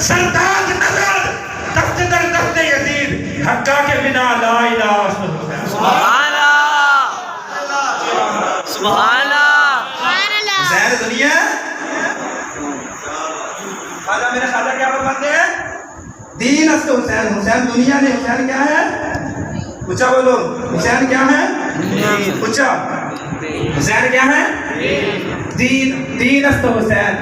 سردار نظر تخت در تخت یزید حقا کے بنا لا الہ سبحان اللہ سبحان اللہ حسین دنیا خواجہ میرے خواجہ کیا فرماتے ہیں دین است حسین حسین دنیا نہیں حسین کیا ہے اونچا بولو حسین کیا ہے اونچا حسین کیا ہے دین است حسین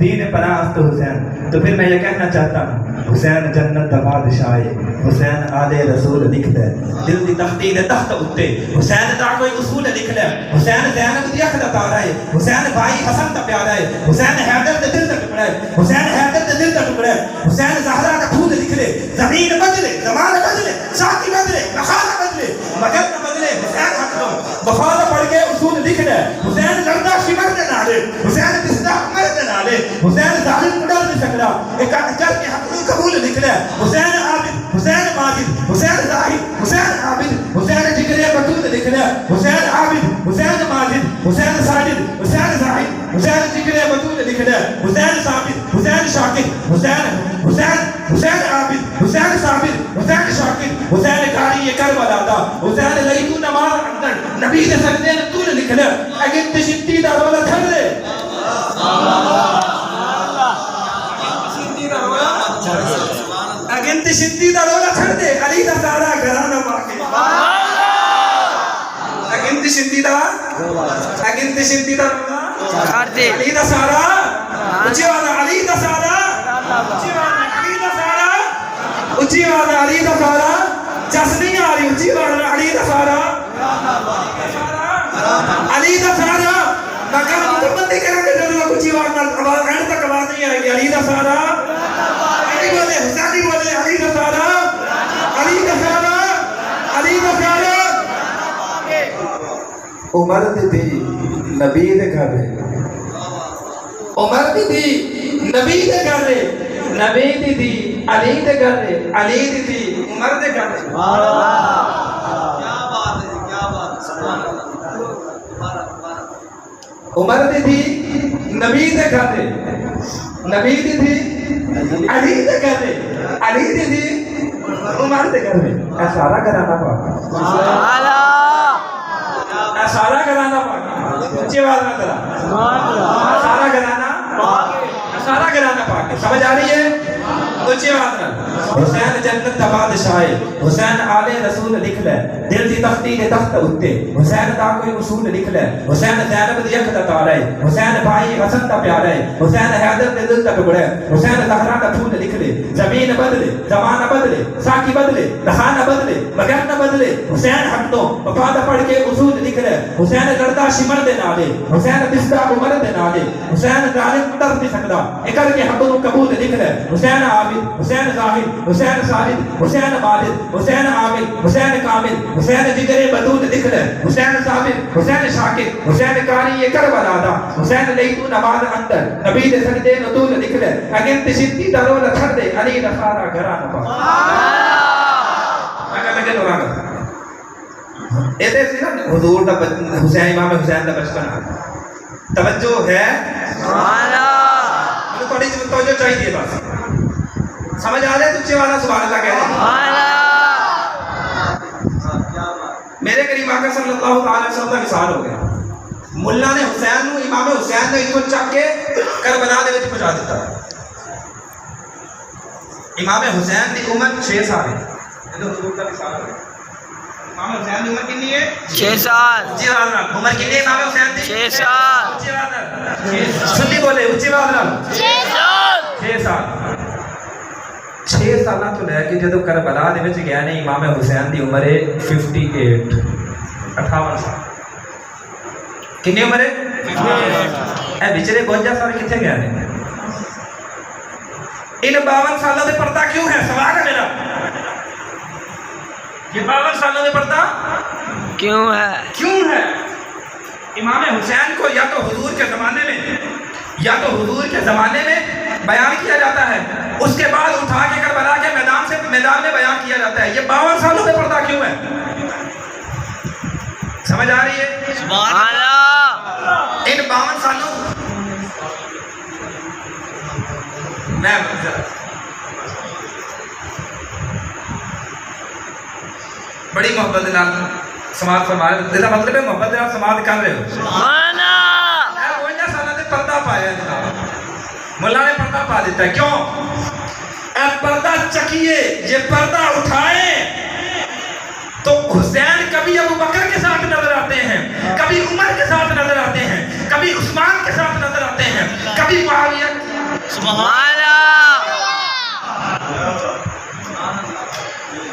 دین پناہ است حسین تو پھر میں یہ کہنا چاہتا ہوں حسین جنت دا بادشاہ حسین آل رسول لکھ دے دل دی تختی دے تخت اتے حسین دا کوئی اصول لکھ لے حسین زینب دی اکھ دا تارا ہے حسین بھائی حسن دا پیارا ہے حسین حیدر دے دل دا ٹکڑا ہے حسین حیدر دے دل دا ٹکڑا ہے حسین زہرا دا خود لکھ لے زمین بدلے زمان بدلے ساتھی بدلے مخالہ بدلے مگر نہ بدلے حسین حق دو بخارا پڑھ کے اصول لکھ لے حسین لردہ شمر دے نالے حسین بسدہ عمر دے نالے حسین ظالم مڈر دے سکڑا ایک اچھر کے حق قبول لکھ لے حسین عابد حسین ماجد حسین زاہد حسین عابد حسین جگر بطول لکھ لے حسین عابد حسین ماجد حسین ساجد حسین زاہد حسین جگر بطول لکھ لے حسین ثابت حسین شاکر حسین عابد حسین ثابت حسین شاکر حسین کاری کربلا دا حسین لیتو نماز اندر نبی دے سجدے طول لکھ لے اگر تشتی دا رولا تھر لے اگنت شدی دا رولا چھڑ دے علی دا سارا گھرانہ پاکے اگنت شدی دا رولا چھڑ دے علی دا سارا اچھی والا علی دا سارا اچھی والا علی دا سارا جس نہیں آ رہی اچھی والا علی دا سارا علی دا سارا مگر مطمئن کرنے کے جو اچھی والا اینڈ تک آواز نہیں آئے گی علی دا سارا بولے حسینی بولے علی کا سارا علی کا سارا علی کا سارا عمر دی نبی دے گھر عمر دی نبی دے گھر نبی دی علی دے گھر علی دی عمر دے گھر کیا بات ہے کیا بات عمر دی نبی دے گھر نبی دی علی دے گھر علی دی عمر دے گھر اے سارا گھرانہ پاک اے سارا گھرانہ پاک اچھی آواز نہ ذرا سارا گھرانہ پاک سارا گھرانہ پاک سمجھ آ رہی ہے اچھی آواز نہ حسین جنت دا بادشاہ حسین آل رسول لکھ لے دل دی تختی دے تخت اتے حسین دا کوئی اصول لکھ لے حسین زینب دی اکھ دا تارا ہے حسین بھائی حسن دا پیارا ہے حسین حیدر دے دل دا ٹکڑا ہے حسین زہرا دا پھول لکھ لے زمین بدلے زمانہ بدلے ساکی بدلے رخانہ بدلے مگر نہ بدلے حسین حق دو وفادہ پڑھ کے اصول لکھ لے حسین لردہ شمر دے نالے حسین بسدہ عمر دے نالے حسین ظالم مڈر دے سکڑا اکر کے حق دو قبول لکھ لے حسین عابد حسین زاہد حسین ساجد حسین ماجد حسین عامل حسین کامل حسین جگر بدود لکھ لے حسین ثابت حسین شاکر حسین کاری کربلا دا حسین لیتو نماز اندر نبی دے سجدے نطول لکھ لے اگنت شدی دا رولا چھڑ دے علی دا سارا گھرانہ پاک اگر لگے نورا کر ایدے سے حضور دا حسین امام حسین دا بچپن توجہ ہے مجھے تھوڑی توجہ چاہیے بس سمجھ آ رہے تجھے والا سبحان اللہ کہہ رہے میرے قریب آقا صلی اللہ علیہ وسلم کا مثال ہو گیا ملا نے حسین نو امام حسین نے انکو چک کے کربلا دے وچ پہنچا دیتا امام حسین دی عمر 6 سال ہے یہ تو حضور کا مثال ہو گیا امام حسین دی عمر کتنی ہے 6 سال جی حضرت عمر کتنی ہے امام حسین دی 6 سال جی حضرت سنی بولے اونچی آواز نال 6 سال 6 سالہ تو لے کے جدو کربلا دے وچ گیا نے امام حسین دی عمر ہے 58 سال کتنی عمر ہے اے بچڑے 52 سال کتنے گیا نے ان 52 سالوں میں پردہ کیوں ہے سوال ہے میرا یہ 52 سالوں میں پردہ کیوں ہے امام حسین کو یا تو حضور کے زمانے میں بیان کیا جاتا ہے اس کے بعد اٹھا کے کربلا کے میدان میں بیان کیا جاتا ہے یہ 52 سالوں میں پردہ کیوں ہے سمجھ آ رہی ہے سبحان اللہ ان 52 سالوں بڑی محبت نال سماعت فرما رہے ہو، اس کا مطلب ہے محبت نال سماعت کر رہے ہو. سبحان اللہ. کوئی سالہ نے پردہ پایا جناب، ملا نے پردہ پا دیتا ہے. کیوں؟ اے پردہ چکیے، یہ پردہ اٹھائے تو حسین کبھی ابو بکر کے ساتھ نظر آتے ہیں، کبھی عمر کے ساتھ نظر آتے ہیں، کبھی عثمان کے ساتھ نظر آتے ہیں، کبھی معاویہ. سبحان اللہ.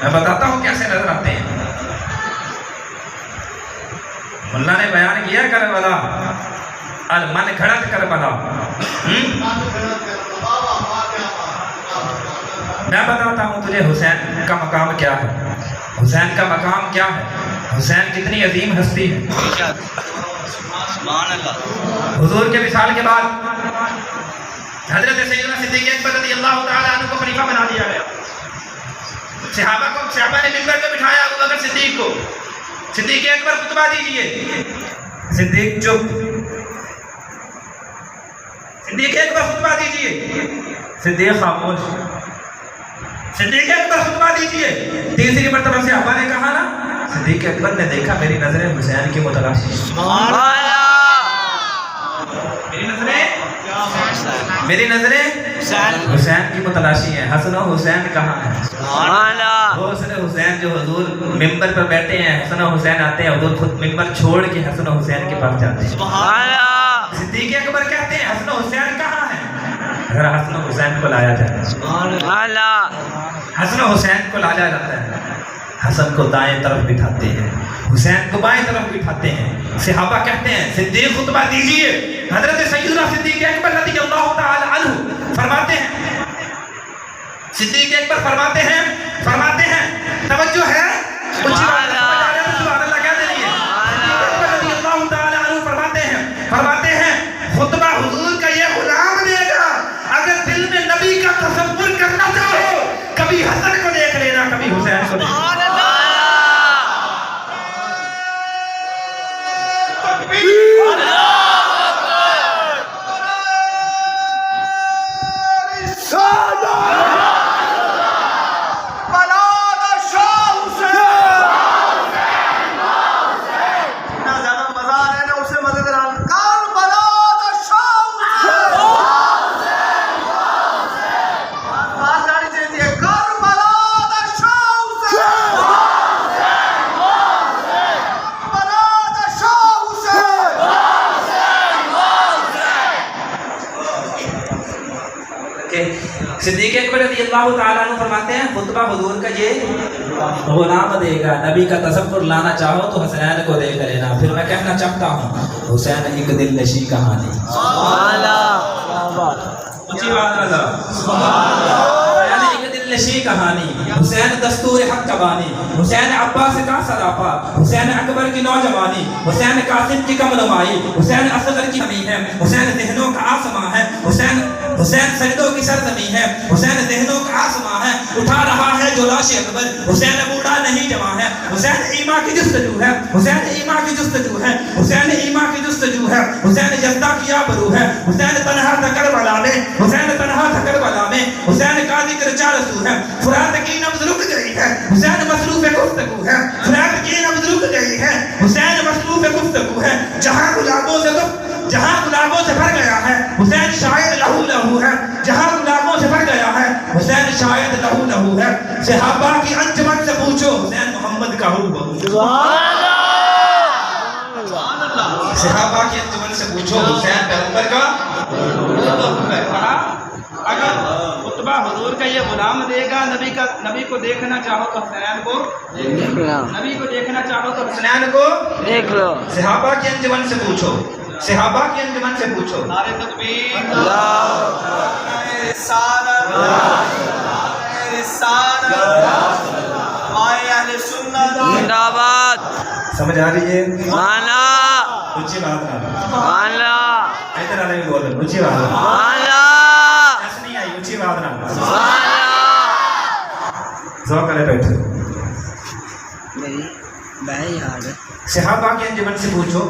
میں بتاتا ہوں کیسے نظر آتے ہیں. ملا نے بیان کیا کربلا، المن گھڑت کربلا. میں بتاتا ہوں تجھے حسین کا مقام کیا ہے، حسین کا مقام کیا ہے، حسین کتنی عظیم ہستی ہے. سبحان اللہ. حضور کے وصال کے بعد حضرت سیدنا صدیق اکبر رضی اللہ تعالی عنہ کو خلیفہ بنا دیا گیا. صحابہ نے ممبر پہ بٹھایا ابو بکر صدیق کو. صدیق اکبر خطبہ دیجئے. صدیق چپ. صدیق اکبر خطبہ دیجئے. صدیق خاموش. صدیق اکبر خطبہ دیجئے. تیسری مرتبہ صحابہ نے کہا نا، صدیق اکبر نے دیکھا میری نظریں حسین کی متلاشی. سبحان اللہ. میری نظریں حسین کی متلاشی ہیں. حسن و حسین کہاں ہیں؟ سبحان اللہ. وہ حسن حسین جو حضور ممبر پر بیٹھے ہیں، حسن و حسین آتے ہیں، حضور خود ممبر چھوڑ کے حسن و حسین کے پاس جاتے ہیں. سبحان اللہ. صدیق اکبر کہتے ہیں حسن و حسین کہاں ہیں؟ اگر حسن و حسین کو لایا جائے، سبحان اللہ. حسن و حسین کو لایا جاتا ہے، حسن کو دائیں طرف بٹھاتے ہیں، حسین کو بائیں طرف بٹھاتے ہیں. صحابہ کہتے ہیں صدیق خطبہ دیجئے. حضرت سیدنا صدیق اکبر رضی اللہ تعالی عنہ فرماتے ہیں، صدیق اکبر فرماتے ہیں توجہ ہے، سبحان اللہ. سبحان اللہ کہہ دیں. صدیق اکبر رضی اللہ تعالی عنہ فرماتے ہیں خطبہ حضور کا یہ غلام دے گا. اگر دل میں نبی کا تصور کرنا چاہو، کبھی حسن کو دیکھ لینا، کبھی حسین کو دیکھ لینا. صدیق اکبر رضی اللہ تعالیٰ عنہ فرماتے ہیں خطبہ حضور کا یہ غلام دے گا. نبی کا تصور لانا چاہو تو حسین کو دیکھ لینا. پھر میں کہنا چاہتا ہوں حسین ایک دل نشی کہانی. سبحان اللہ. اونچی بات نہ حسین ایک دل نشی کہانی. حسین دستور حق کا بانی. حسین عباس کا سراپا. حسین اکبر کی نوجوانی. حسین قاسم کی کم نمائی. حسین اصغر کی کمی ہے. حسین ذہنوں کا آسماں ہے. حسین سجدوں کی سرزمین ہے. حسین ذہنوں کا آسماں ہے. اٹھا رہا ہے جو لاش اکبر. حسین بوڑھا نہیں جوان ہے. حسین ایما کی جستجو ہے. حسین ایما کی جستجو ہے. حسین ایما کی جستجو ہے. حسین جزدہ کی آبرو ہے. حسین تنہا تھا کربلا میں. حسین تنہا تھا کربلا میں. حسین کا ذکر چارسو ہے. فرات کی نبض رک گئی ہے. حسین مصروف گفتگو ہے. فرات کی نبض رک گئی ہے. حسین مصروف گفتگو ہے. جہاں گلابوں سے بھر گیا ہے حسین شاید لہو لہو ہے. جہاں گلابوں سے بھر گیا ہے حسین شاید لہو لہو ہے. صحابہ کی انجمن سے پوچھو حسین محمد کا ہو بہو. صحابہ کی انجمن سے پوچھو حسین پیغمبر کا. اگر خطبہ حضور کا یہ غلام دے گا، نبی کو دیکھنا چاہو تو حسین کو دیکھ لو. نبی کو دیکھنا چاہو تو حسین کو دیکھ لو. صحابہ کی انجمن سے پوچھو. صحابہ کی انجمن سے پوچھو. نعرہ تکبیر، اللہ. نعرہ رسالت، نعرہ رسالت، ہمارے اہل سنت زندہ باد. سمجھ آ رہی ہے؟ سبحان اللہ. اونچی بات نہ سبحان اللہ. ادھر آنے بول رہے اونچی بات نہ. سبحان اللہ. ایسا نہیں آئی اونچی بات نہ. سبحان اللہ. ذوق کرے بیٹھے. میری بھائی یاد ہے. صحابہ کی انجمن سے پوچھو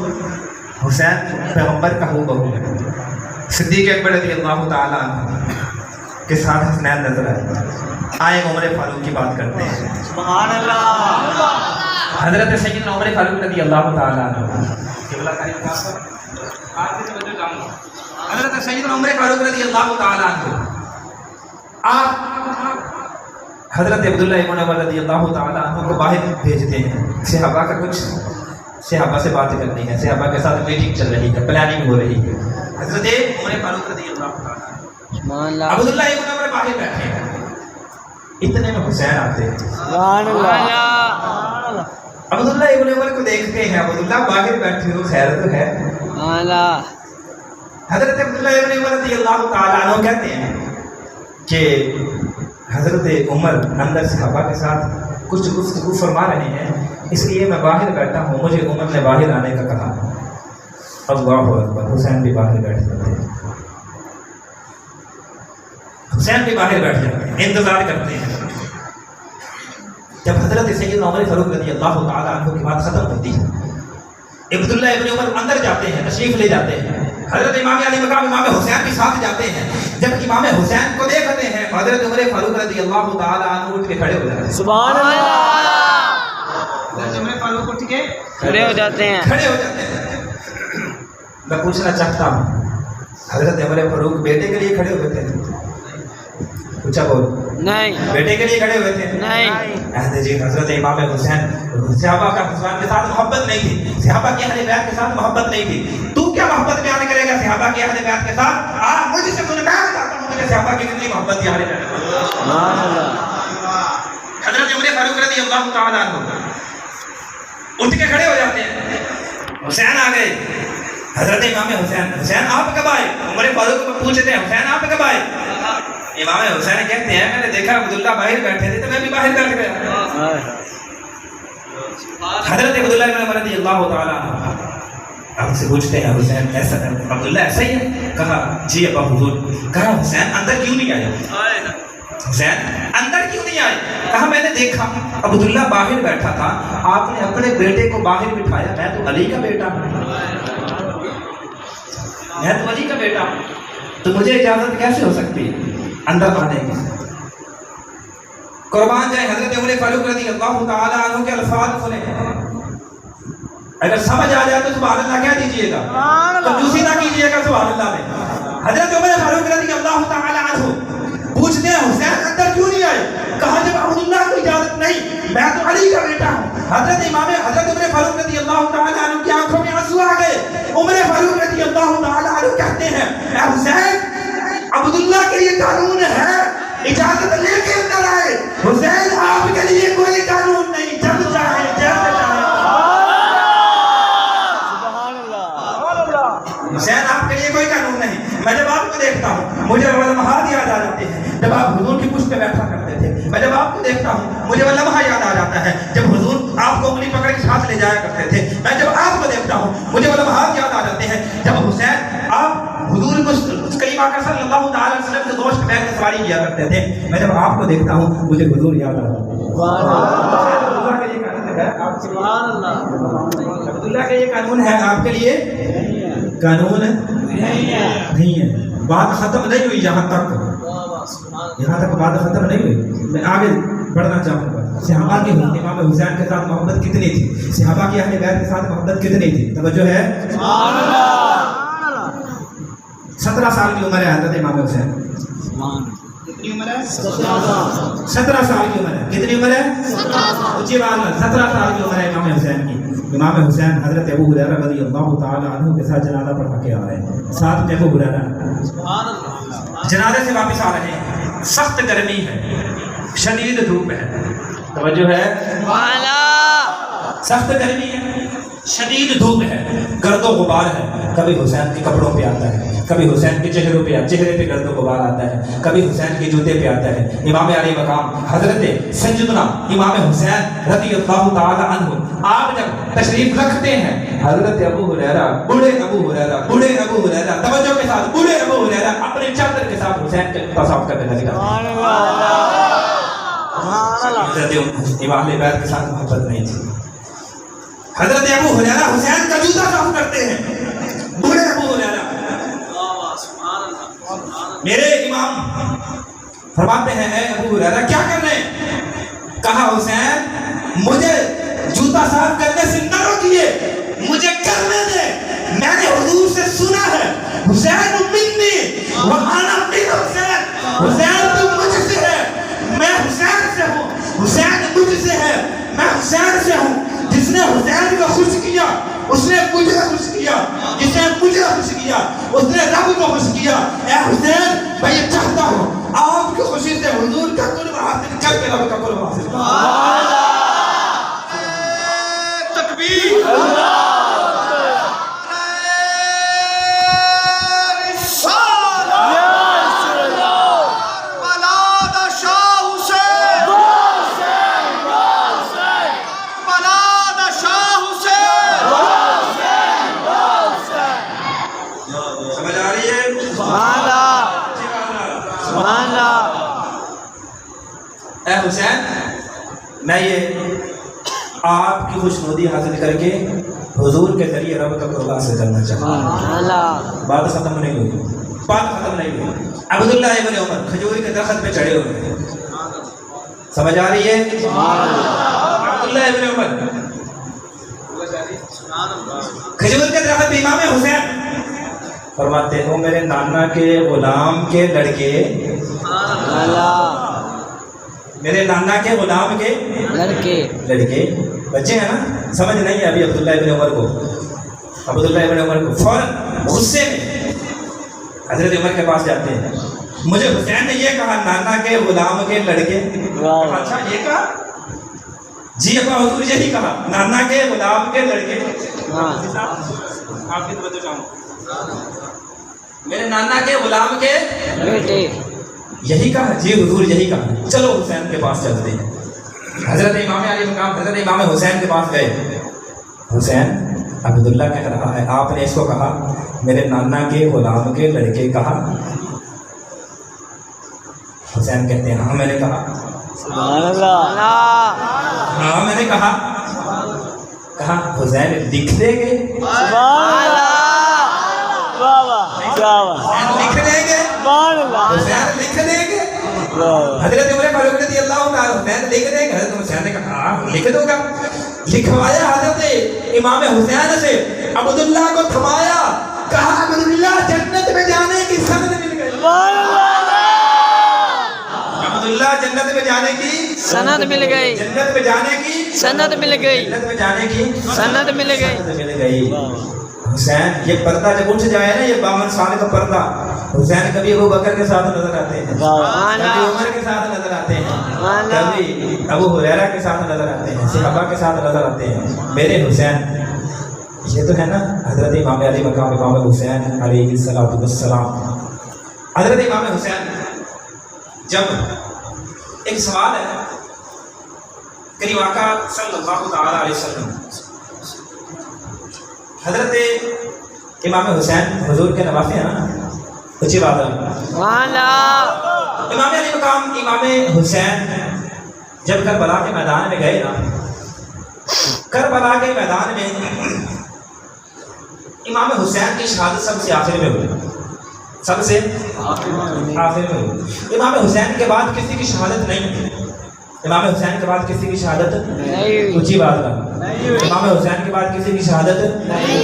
حسین پیغمبر کا ہو بہو ہے. صدیق اکبر رضی اللہ تعالیٰ عنہ کے ساتھ حسنین نظر آئے. آئے عمر فاروق کی بات کرتے ہیں. سبحان اللہ. حضرت سیدنا عمر فاروق رضی اللہ تعالیٰ عنہ قبلہ قریب کا پر آپ کی توجہ چاہوں گا. حضرت سیدنا عمر فاروق رضی اللہ تعالیٰ عنہ آپ حضرت عبداللہ ابن عمر رضی اللہ تعالیٰ عنہ کو باہر بھیجتے ہیں. صحابہ کا کچھ صحابہ سے باتیں کرنی ہے, صحابہ کے ساتھ میٹنگ چل رہی ہے, پلاننگ ہو رہی ہے. حضرت عمر فاروق رضی اللہ تعالیٰ عنہ عبداللہ ابن عمر باہر بیٹھے ہیں. اتنے میں حسین آتے ہیں. عبداللہ ابن عمر کو دیکھتے ہیں, عبداللہ باہر بیٹھے ہو, خیر تو ہے. حضرت عبداللہ ابن عمر رضی اللہ تعالیٰ عنہ کہتے ہیں کہ حضرت عمر اندر صحابہ کے ساتھ کچھ گفتگو فرما رہے ہیں, اس لیے میں باہر بیٹھا ہوں. مجھے عمر نے باہر آنے کا کہا. اللہ اکبر. حسین بھی باہر بیٹھ جاتے ہیں, حسین بھی باہر بیٹھ جاتے ہیں, انتظار کرتے ہیں. جب حضرت سیدنا عمر فاروق رضی اللہ تعالیٰ عنہ کی بات ختم ہوتی ہے, عبداللہ ابن عمر اندر جاتے ہیں, تشریف لے جاتے ہیں. حضرت امام علی مقام امام حسین بھی ساتھ جاتے ہیں. جب امام حسین کو دیکھتے ہیں, حضرت عمر فاروق رضی اللہ تعالیٰ عنہ اٹھ کے کھڑے ہو جاتے ہیں. سبحان اللہ. حضرت عمر فاروق اٹھ کے کھڑے ہو جاتے ہیں. کھڑے ہو جاتے ہیں. میں پوچھنا چاہتا ہوں, حضرت عمر فاروق بیٹے کے لیے کھڑے ہوئے تھے؟ پوچھا بول. نہیں. بیٹے کے لیے کھڑے ہوئے تھے؟ نہیں. جی حضرت امام حسین, صحابہ کا حسین کے ساتھ محبت نہیں تھی, صحابہ کی اہل بیت کے ساتھ محبت نہیں تھی. تو کیا محبت بیان کرے گا صحابہ کی اہل بیت کے ساتھ؟ مجھ سے سننا چاہتا ہوں کہ صحابہ کی کتنی محبت تھی اہل بیت. حضرت عمر فاروق رضی اللہ تعالیٰ عنہ اٹھ کے کھڑے ہو جاتے ہیں. حسین آ گئے. حضرت امام حسین, حسین آپ کب آئے؟ عمر فاروق کو پوچھتے ہیں, حسین آپ کب آئے؟ امام حسین کہتے ہیں, میں نے دیکھا عبداللہ باہر بیٹھے تھے تو میں بھی باہر بیٹھ گیا. حضرت عبداللہ ابن عمر رضی اللہ تعالیٰ عنہ ہم سے پوچھتے ہیں, حسین ایسا عبداللہ ایسا ہی ہے؟ کہا جی ابا حضور. کہا حسین اندر کیوں نہیں آئے؟ حسین اندر کیوں نہیں آئے؟ کہا میں نے دیکھا عبداللہ باہر بیٹھا تھا, آپ نے اپنے بیٹے کو باہر بٹھایا. میں تو علی کا بیٹا ہوں, میں تو علی کا بیٹا ہوں, تو مجھے اجازت کیسے ہو سکتی ہے اندر آنے کی؟ قربان جائے حضرت عمر فاروق رضی اللہ تعالیٰ عنہ کے الفاظ سنیں. اگر سمجھ آ جائے تو سبحان اللہ کہہ دیجئے گا, کنجوسی نہ کیجئے گا سبحان اللہ میں. حضرت عمر فاروق رضی اللہ تعالیٰ عنہ پوچھتے ہیں حسین اندر کیوں نہیں آئے؟ کہا جب عبداللہ کو اجازت نہیں, میں تو علی کا بیٹا ہوں. حضرت عمر فاروق رضی اللہ تعالیٰ عنہ کی آنکھوں میں آنسو آ گئے. عمر فاروق رضی اللہ تعالیٰ عنہ کہتے ہیں, اے حسین عبداللہ کے لیے قانون ہے, اجازت لے کے اندر آئے. حسین آپ کے لیے کوئی قانون نہیں, جب چاہے جب چاہے. حسین آپ کے لیے کوئی قانون نہیں. میں جب آپ کو دیکھتا ہوں مجھے وہ لمحات یاد آ جاتے ہیں جب آپ حضور کی پشت پہ بیٹھا کرتے تھے. میں جب آپ کو دیکھتا ہوں مجھے وہ لمحہ یاد آ جاتا ہے جب حضور آپ کو انگلی پکڑ کے ساتھ لے جایا کرتے تھے. میں جب آپ کو دیکھتا ہوں مجھے وہ لمحات یاد آ جاتے ہیں جب حسین آپ حضور کو کریم آقا صلی اللہ تعالی وسلم کے گوشت پہ سواری کیا کرتے تھے. میں جب آپ کو دیکھتا ہوں مجھے حضور یاد آ جاتے ہیں. عبداللہ کا یہ قانون ہے, آپ کے لیے قانون نہیں ہے. بات ختم نہیں ہوئی یہاں تک بات ختم نہیں ہوئی. میں آگے بڑھنا چاہوں گا. صحابہ کی امام حسین کے ساتھ محبت کتنی تھی, صحابہ کی اہل بیت کے ساتھ محبت کتنی تھی؟ توجہ ہے. 17 سال کی عمر ہے حضرت امام حسین. کتنی عمر ہے؟ 17 سال کی عمر ہے. کتنی عمر ہے؟ 17 سال کی عمر ہے امام حسین کی. امام حسین حضرت ابو ہریرہ رضی اللہ تعالی عنہ کے ساتھ جنازہ پڑھا کے آ رہے ہیں. ساتھ میں ابو ہریرہ جنازے سے واپس آ رہے ہیں. سخت گرمی ہے, شدید دھوپ ہے. توجہ ہے. سخت گرمی ہے, شدید دھوپ ہے, گرد و غبار ہے. کبھی حسین کے کپڑوں پہ آتا ہے, کبھی حسین کے چہرے پہ گرد و غبار آتا ہے, کبھی حسین کے جوتے پہ آتا ہے. امام علی مقام حضرت سیدنا امام حسین رضی اللہ تعالی عنہ آپ جب تشریف رکھتے ہیں, حضرت ابو ہریرہ بوڑھے ابو ہریرہ توجہ کے ساتھ بوڑھے ابو ہریرہ اپنے چادر کے ساتھ حسین کے تصاف کرنے لگے. حضرت امام بیت کے ساتھ محبت نہیں تھی. حضرت ابو ہریرہ حسین کا جوتا صاف کرتے ہیں. بوڑھے ابو ہریرہ میرے امام فرماتے ہیں, اے ابو ہریرہ کیا کر رہے ہیں؟ کہا حسین مجھے جوتا جوتا صاف کرنے سے نہ روکیے, مجھے کرنے دیں. میں نے حضور سے سنا ہے حسین منی وانا من حسین, حسین تو مجھ سے ہے, میں حسین سے ہوں, حسین مجھ سے ہے, میں حسین سے ہوں. جس نے حسین کو خوش کیا اس نے مجھے خوش کیا, جس نے مجھے خوش کیا اس نے رب کو خوش کیا. اے حسین میں یہ چاہتا ہوں آپ کی خوشی سے حضور کا قرب حاصل کر کے رب کا قرب حاصل کروں. تکبیر, اے حسین میں یہ آپ کی خوشنودی حاصل کر کے حضور کے ذریعے رب کا قرب حاصل کرنا چاہتا ہوں. بات ختم نہیں ہوئی, بات ختم نہیں ہوئی. عبداللہ ابن عمر کھجور کے درخت پہ چڑھے ہوئے ہیں, سمجھ آ رہی ہے؟ عبداللہ ابن عمر کھجور کے درخت پہ امام حسین فرماتے ہیں, وہ میرے نانا کے غلام کے لڑکے, میرے نانا کے غلام کے لڑکے بچے ہیں نا, سمجھ نہیں ہے ابھی عبداللہ ابن عمر کو. عبداللہ ابن عمر کو فوراً غصے میں حضرت عمر کے پاس جاتے ہیں. مجھے حسین نے یہ کہا نانا کے غلام کے لڑکے. اچھا یہ کہا؟ جی ابا حضور یہی کہا, نانا کے غلام کے لڑکے. آپ کی توجہ چاہوں, میرے نانا کے غلام کے بیٹے, یہی کہا؟ جی حضور یہی کہا. چلو حسین کے پاس چلتے ہیں. حضرت امام علی مقام حضرت امام حسین کے پاس گئے. حسین عبداللہ کہہ رہا ہے آپ نے اس کو کہا میرے نانا کے غلام کے لڑکے کہا؟ حسین کہتے ہیں ہاں میں نے کہا. ہاں میں نے کہا. کہا حسین لکھ دیں گے؟ لکھ دیں گے؟ حسین لکھ دیں گے؟ حضرت عمر فاروق رضی اللہ عنہ حسین لکھ دیں گے؟ حضرت حسین نے کہا لکھ دوں گا. لکھوایا حضرت امام حسین سے, عبداللہ کو تھمایا, کہا عبداللہ جنت میں جانے کی سند مل گئی. عبداللہ جنت میں جانے کی سند مل گئی, جنت میں جانے کی سند مل گئی, جنت میں جانے کی سند مل گئی. حسین یہ پردہ جب اٹھ جائے نا, یہ 52 سال کا پردہ, حسین کبھی ابو بکر کے ساتھ نظر آتے ہیں, کبھی عمر کے ساتھ نظر آتے ہیں, کبھی ابو ہریرہ کے ساتھ نظر آتے ہیں, صحابہ کے ساتھ نظر آتے ہیں. میرے حسین یہ تو ہے نا حضرت امام علی مقام امام حسین علیہ السلام. حضرت امام حسین جب ایک سوال ہے کریم آقا صلی اللہ تعالی علیہ وسلم, حضرت امام حسین حضور کے نواسے ہیں نا, اچھی بات ہے. امام علی مقام امام حسین جب کربلا کے میدان میں گئے نا, کربلا کے میدان میں امام حسین کی شہادت سب سے آخر میں ہوئی, سب سے آخر میں ہوئی. امام حسین کے بعد کسی کی شہادت نہیں ہوئی, امام حسین کے بعد کسی کی شہادت نہیں, اونچی بات ہے, امام حسین کے بعد کسی کی شہادت نہیں.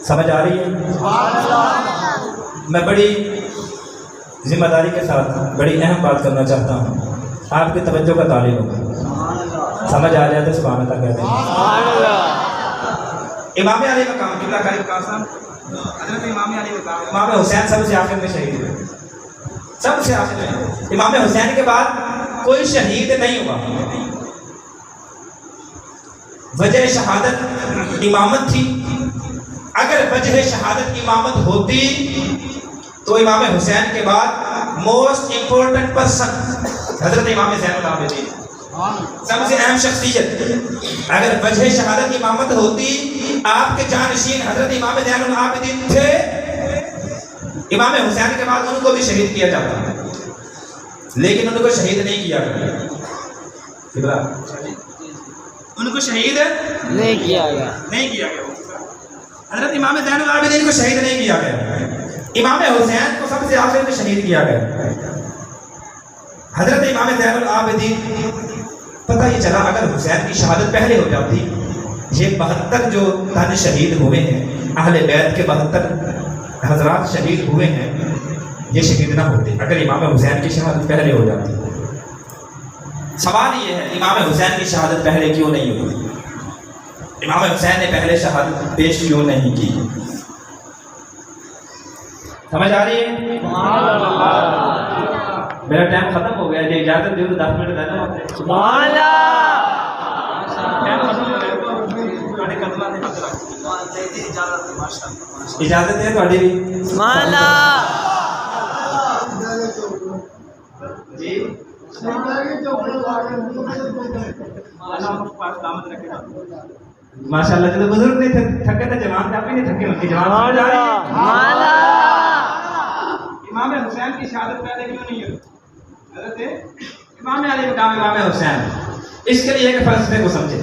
سمجھ آ رہی ہے؟ میں بڑی ذمہ داری کے ساتھ بڑی اہم بات کرنا چاہتا ہوں, آپ کی توجہ کا طالب ہوں. سمجھ آ جائے تو سبحان اللہ کہتے ہیں. امام علی مقام قبلہ قریب کا صاحب حضرت امام علی مقام امام حسین سب سے آخر میں شہید ہوئے, سب سے آخر میں. امام حسین کے بعد کوئی شہید نہیں ہوا. وجہ شہادت امامت تھی. اگر وجہ شہادت امامت ہوتی تو امام حسین کے بعد موسٹ امپورٹنٹ پرسن حضرت امام زین العابدین, سب سے اہم شخصیت. اگر وجہ شہادت امامت ہوتی, آپ کے جانشین حضرت امام زین العابدین تھے, امام حسین کے بعد ان کو بھی شہید کیا جاتا, لیکن ان کو شہید نہیں کیا گیا. ان کو شہید نہیں کیا گیا. حضرت امام زین العابدین کو شہید نہیں کیا گیا, امام حسین کو سب سے آخر میں شہید کیا گیا. حضرت امام زین العابدین پتہ یہ چلا اگر حسین کی شہادت پہلے ہو جاتی یہ 72 جو تن شہید ہوئے ہیں اہل بیت کے 72 حضرات شہید ہوئے ہیں، یہ شہید نہ ہوتے اگر امام حسین کی شہادت پہلے ہو جاتی۔ سوال یہ ہے امام حسین کی شہادت پہلے کیوں نہیں ہوئی؟ امام حسین نے پہلے شہادت پیش کیوں نہیں کی؟ سمجھ آ رہی ہے؟ میرا ٹائم ختم ہو گیا، جی اجازت دے تو 10 منٹ دینا ہوتے ہیں۔ سبحان اللہ۔ اجازت ہے تھوڑی بھی؟ سبحان اللہ۔ جی ماشاء اللہ، جو بزرگ نہیں تھکے تھے جوان آپ بھی نہیں تھکے، ان کی جوان سمجھ آ رہی ہے؟ سبحان اللہ۔ امام حسین کی شہادت پہلے کیوں نہیں ہوئی؟ حضرت امام علی مقام امام حسین، اس کے لیے ایک فلسفے کو سمجھے۔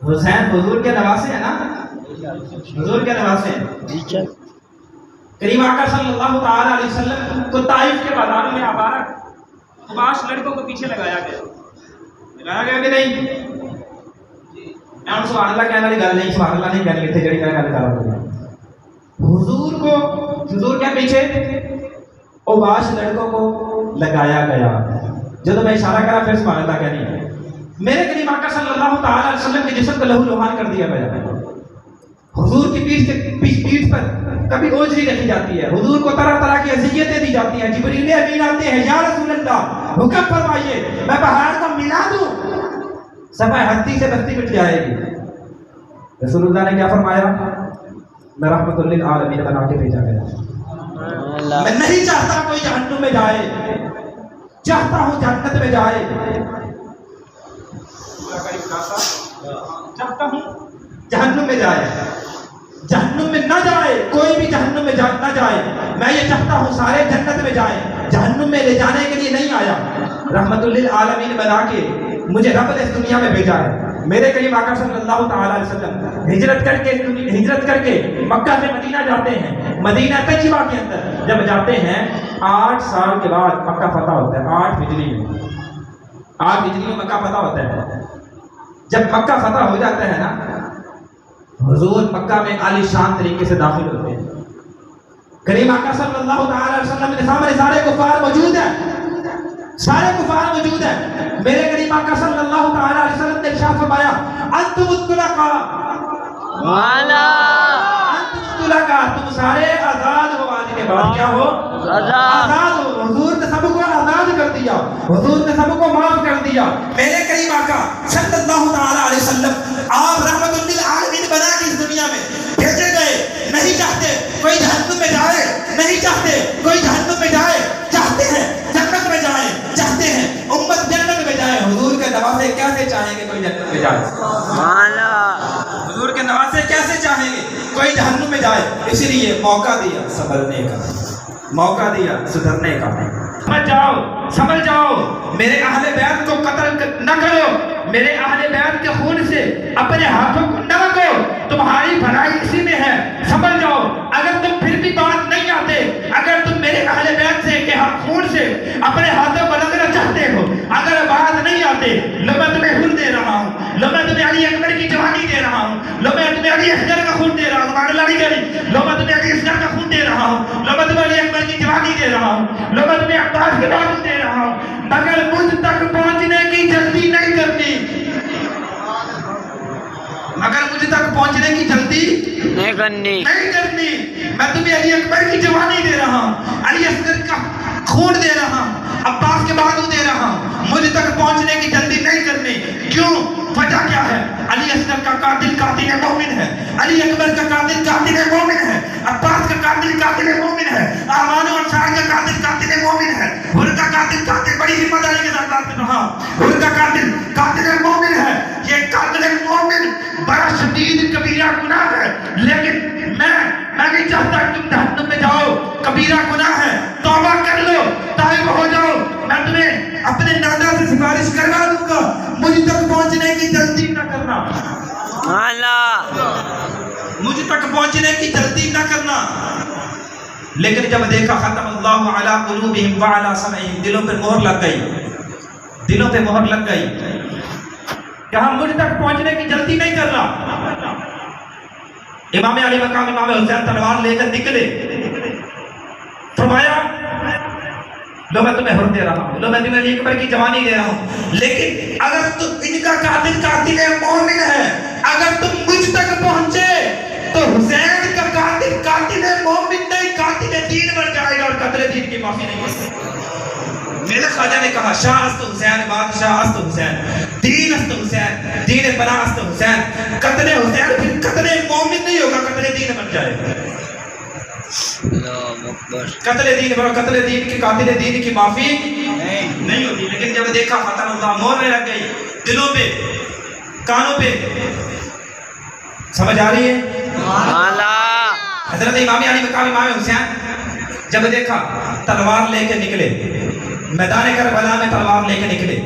حسین حضور کے نواسے ہیں نا، حضور کے نواسے ہیں۔ کریم آقا صلی اللہ تعالی علیہ وسلم کو طائف کے بازاروں میں آبارک خباش لڑکوں کو پیچھے لگایا گیا کہ نہیں؟ ہم سبحان اللہ کہنے والی گل نہیں، سبحان اللہ نہیں کہنے کی جڑی میں گل کر رہا ہوں۔ حضور کے پیچھے اوباش لڑکوں کو لگایا گیا۔ جب میں اشارہ کرا پھر سبحان اللہ کہنی ہے۔ میرے کریم آقا صلی اللہ تعالی علیہ وسلم کے جسم کو لہو لوہان کر دیا گیا۔ حضور کی پیٹھ پر کبھی اوجری رکھی جاتی ہے، حضور کو طرح طرح کی اذیتیں دی جاتی ہیں۔ جبریل امین آتے ہیں، یا رسول اللہ حکم فرمائیے میں پہاڑ کو ملا دوں، صفحہ ہستی سے بستی مٹ جائے گی۔ رسول اللہ نے کیا فرمایا؟ میں رحمت للعالمین بنا کے بھیجا گیا۔ میں نہیں چاہتا کوئی جہنم میں جائے، چاہتا ہوں جنت میں جائے۔ چاہتا ہوں جہنم میں جائے، جہنم میں نہ جائے، کوئی بھی جہنم میں نہ جائے۔ میں یہ چاہتا ہوں سارے جنت میں جائیں، جہنم میں لے جانے کے لیے نہیں آیا۔ رحمت للعالمین بنا کے مجھے رب نے اس دنیا میں بھیجا ہے۔ میرے کریم آقا صلی اللہ تعالی علیہ وسلم ہجرت کر کے مکہ سے مدینہ جاتے ہیں۔ مدینہ طیبہ کے اندر جب جاتے ہیں 8 سال کے بعد مکہ فتح ہوتا ہے۔ 8 ہجری میں مکہ فتح ہوتا ہے۔ جب مکہ فتح ہو جاتا ہے نا، حضور مکہ میں عالی شان طریقے سے داخل ہوتے ہیں۔ کریم آقا صلی اللہ تعالی علیہ وسلم کے سامنے سارے کفار موجود ہیں، سارے کفار موجود ہیں۔ میرے کریم آقا صلی اللہ تعالی علیہ وسلم نے ارشاد فرمایا انتم الطلقاء، تم سارے آزاد ہو۔ آج کے بعد کیا ہو؟ آزاد ہو۔ حضور نے سب کو آزاد کر دیا، حضور نے سب کو معاف کر دیا۔ میرے کریم آقا صلی اللہ تعالی علیہ وسلم آپ رحمت للعالمین بنا کے اس دنیا میں بھیجے گئے۔ نہیں چاہتے کوئی جہنم میں جائے، نہیں چاہتے کوئی جہنم میں جائے، چاہتے ہیں جنت میں جائیں، چاہتے ہیں امت جنت میں جائے۔ حضور کے نواسے کیسے چاہیں گے کوئی جنت میں جائے؟ حضور کے نواسے کیسے چاہیں گے کوئی جہنم میں جائے؟ اسی لیے موقع دیا سنبھلنے کا، موقع دیا سدھرنے کا۔ سمجھ جاؤ میرے اہل بیت کو قتل نہ کرو، میرے اہل بیت کے خون سے اپنے ہاتھوں کو نہ رکھو، تمہاری بھلائی اسی میں ہے۔ سمجھ جاؤ اگر تم پھر بھی بات نہیں آتے، اگر تم میرے اہل بیت سے کے خون سے اپنے ہاتھوں کو رگڑنا چاہتے ہو، اگر بات نہیں آتے، لو میں تمہیں خون دے رہا ہوں، لو میں تمہیں علی اکبر کی جوانی دے رہا ہوں، لو میں تمہیں علی اصغر کا خون دے رہا ہوں، تمہارے لڑی گئی، لو میں تمہیں علی اصغر کا خون دے رہا ہوں، لو میں تمہیں علی اکبر کی جوانی دے رہا ہوں، لو میں تمہیں عباس کی جوانی دے رہا ہوں، مگر مجھ تک پہنچنے کی جلدی نہیں کرنی، مگر مجھ تک پہنچنے کی جلدی نہیں کرنی۔ میں تمہیں علی اکبر کی جوانی دے رہا ہوں، علی اصغر کا خون دے رہا ہوں، عباس کے بازو دے رہا ہوں، مجھ تک پہنچنے کی جلدی نہیں کرنی۔ کیوں؟ وجہ کیا ہے؟ علی اصغر کا قاتل قاتل مومن ہے، علی اکبر کا قاتل قاتل مومن ہے، عباس کا قاتل قاتل مومن ہے، اعوان و انصار کا قاتل قاتل مومن ہے، ان کا قاتل قاتل، بڑی ذمہ داری کے ساتھ بات کر رہا ہوں، ان کا قاتل قاتل مومن ہے۔ یہ قاتل مومن بڑا شدید کبیرہ گناہ ہے، لیکن میں نہیں چاہتا کہ تم جہنم میں جاؤ، کبیرہ گناہ ہے، توبہ کر لو، تائب ہو جاؤ، میں تمہیں اپنے نانا سے سفارش کروا دوں گا، مجھ تک پہنچنے کی جلدی نہ کرنا، مجھ تک پہنچنے کی جلدی نہ کرنا۔ لیکن جب دیکھا ختم اللہ علی قلوبہم وعلی سمعہم، دلوں پہ مہر لگ گئی، دلوں پہ مہر لگ گئی۔ کہا مجھ تک پہنچنے کی جلدی نہیں کرنا. امام علی مقام امام حسین تلوار لے کر نکلے. فرمایا لو میں تمہیں حرم دے رہا ہوں, لو میں تمہیں علی اکبر کی جوانی دے رہا ہوں, لیکن اگر تم ان کا قاتل مومن ہے, اگر تم مجھ تک پہنچے تو حسین کا قاتل مومن نہیں, قاتل دین بن جائے گا اور قتل دین کی معافی نہیں مل سکتی. میرے خواجہ نے کہا شاہ است حسین, بادشاہ است حسین, دین است حسین, دین بنا است حسین, قتل حسین پھر قتل مومن نہیں ہوگا, قتل دین بن جائے گا. قتل دین بنا, قتل دین کی, قاتل دین کی معافی نہیں ہوتی. لیکن جب دیکھا فتح اللہ مہر لگ گئی دلوں پہ, کانوں پہ, سمجھ آ رہی ہے؟ حضرت امام علی مقام امام حسین جب دیکھا تلوار لے کے نکلے, میدان کربلا میں تلوار لے کے نکلے,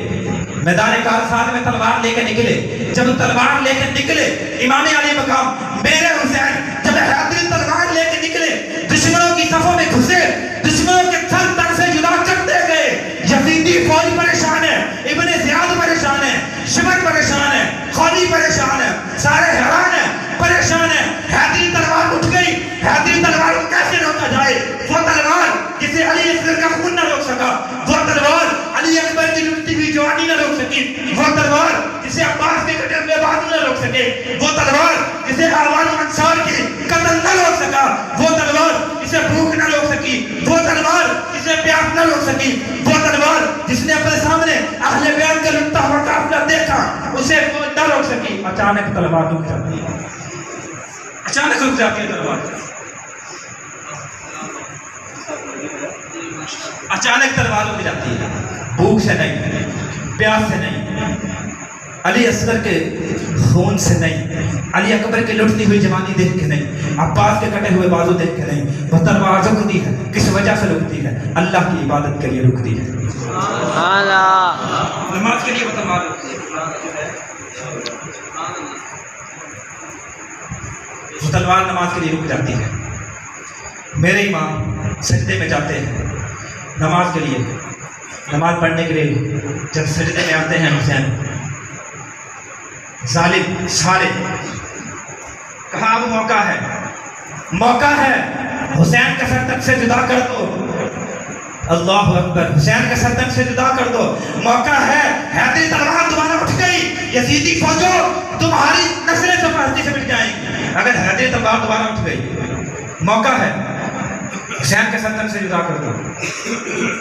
میدان کارسات میں تلوار لے کے نکلے. جب تلوار لے کے نکلے امام علی مقام میرے حسین جب حیدری تلوار لے کے نکلے, دشمنوں کی صفوں میں گھسے, دشمنوں کے تھن تن سے جدا کرتے گئے. یزیدی فوج پریشان ہے, ابن زیاد پریشان ہے, شمر پریشان ہے, خولی پریشان ہے, سارے حیران ہیں, پریشان ہے. حیدری تلوار اٹھ گئی, حیدری تلوار کو کیسے روکا جائے؟ وہ تلوار جسے علی اصغر کا خون نہ روک سکا, وہ تلوار علی اکبر کی لٹتی ہوئی جوانی نہ روک سکی, وہ تلوار جسے عباس کے کٹے ہوئے بازو نہ روک سکے, وہ تلوار جسے اعوان و انصار کی قتل نہ روک سکا, وہ تلوار جسے بھوک نہ روک سکی, وہ تلوار جسے پیاس نہ روک سکی, وہ تلوار جس نے اپنے سامنے اہل بیت کا لٹتا ہوا قافلہ دیکھا اسے نہ روک سکی. اچانک تلوار رک جاتی ہے, اچانک رک جاتی ہے تلوار, اچانک تلوار رک جاتی ہے. بھوک سے نہیں, پیاس سے نہیں, علی اصغر کے خون سے نہیں, علی اکبر کی لٹتی ہوئی جوانی دیکھ کے نہیں, عباس کے کٹے ہوئے بازو دیکھ کے نہیں. وہ تلوار رکتی ہے, کس وجہ سے رکتی ہے؟ اللہ کی عبادت کے لیے رکتی ہے, نماز کے لیے وہ تلوار رکتی ہے. وہ تلوار نماز کے لیے رک جاتی ہے. میرے امام سجدے میں جاتے ہیں نماز کے لیے, نماز پڑھنے کے لیے. جب سجدے میں آتے ہیں حسین, ظالم سارے, کہاں اب موقع ہے, موقع ہے, حسین کا سر تک سے جدا کر دو. اللہ اکبر, حسین کا سر تک سے جدا کر دو, موقع ہے. حیدری تلوار دوبارہ اٹھ گئی, یزیدی فوجوں تمہاری نسلیں تو پرستی سے مٹ جائیں گی اگر حیدری تلوار دوبارہ اٹھ گئی. موقع ہے, حسین کے سر تک سے جدا کر دو,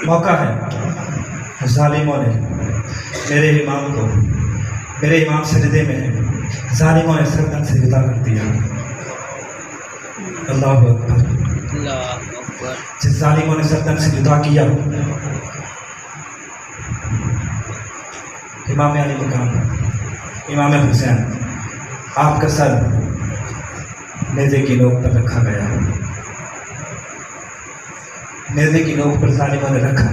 موقع ہے. ظالموں نے میرے امام کو, میرے امام سجدے میں ہیں, ظالموں نے سر تک سے جدا کر دیا. اللہ اکبر. جس ظالموں نے سر تک سے جدا کیا, امام علی مقام امام حسین, آپ کا سر نیزے کی نوک پر رکھا گیا, نیزے کی نوک پر ظالموں نے رکھا.